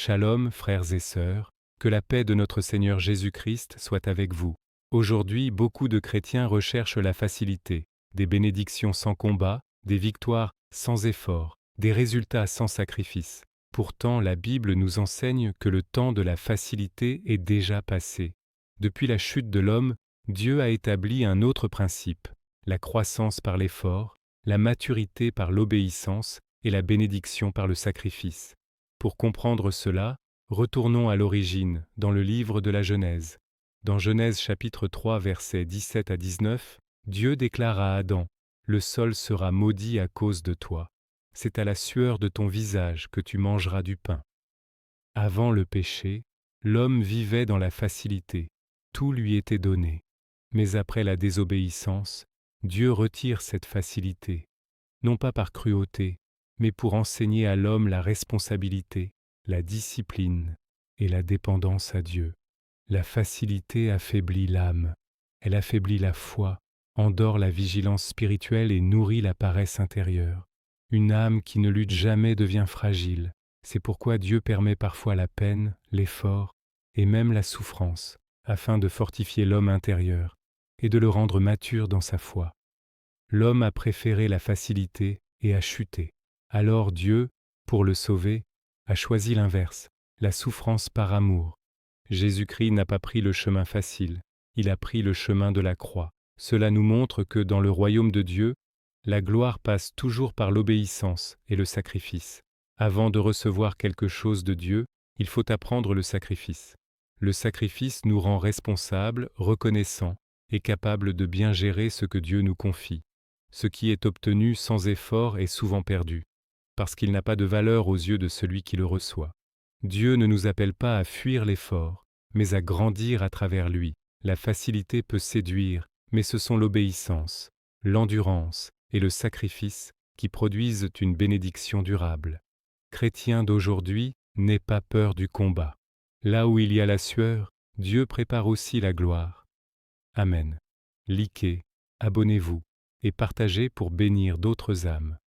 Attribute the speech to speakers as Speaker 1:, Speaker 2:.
Speaker 1: Shalom, frères et sœurs, que la paix de notre Seigneur Jésus-Christ soit avec vous. Aujourd'hui, beaucoup de chrétiens recherchent la facilité, des bénédictions sans combat, des victoires sans effort, des résultats sans sacrifice. Pourtant, la Bible nous enseigne que le temps de la facilité est déjà passé. Depuis la chute de l'homme, Dieu a établi un autre principe, la croissance par l'effort, la maturité par l'obéissance et la bénédiction par le sacrifice. Pour comprendre cela, retournons à l'origine, dans le livre de la Genèse. Dans Genèse chapitre 3 versets 17 à 19, Dieu déclare à Adam, « Le sol sera maudit à cause de toi. C'est à la sueur de ton visage que tu mangeras du pain. » Avant le péché, l'homme vivait dans la facilité, tout lui était donné. Mais après la désobéissance, Dieu retire cette facilité, non pas par cruauté, mais pour enseigner à l'homme la responsabilité, la discipline et la dépendance à Dieu. La facilité affaiblit l'âme, elle affaiblit la foi, endort la vigilance spirituelle et nourrit la paresse intérieure. Une âme qui ne lutte jamais devient fragile. C'est pourquoi Dieu permet parfois la peine, l'effort et même la souffrance, afin de fortifier l'homme intérieur et de le rendre mature dans sa foi. L'homme a préféré la facilité et a chuté. Alors Dieu, pour le sauver, a choisi l'inverse, la souffrance par amour. Jésus-Christ n'a pas pris le chemin facile, il a pris le chemin de la croix. Cela nous montre que dans le royaume de Dieu, la gloire passe toujours par l'obéissance et le sacrifice. Avant de recevoir quelque chose de Dieu, il faut apprendre le sacrifice. Le sacrifice nous rend responsables, reconnaissants et capables de bien gérer ce que Dieu nous confie. Ce qui est obtenu sans effort est souvent perdu, parce qu'il n'a pas de valeur aux yeux de celui qui le reçoit. Dieu ne nous appelle pas à fuir l'effort, mais à grandir à travers lui. La facilité peut séduire, mais ce sont l'obéissance, l'endurance et le sacrifice qui produisent une bénédiction durable. Chrétien d'aujourd'hui, n'aie pas peur du combat. Là où il y a la sueur, Dieu prépare aussi la gloire. Amen. Likez, abonnez-vous et partagez pour bénir d'autres âmes.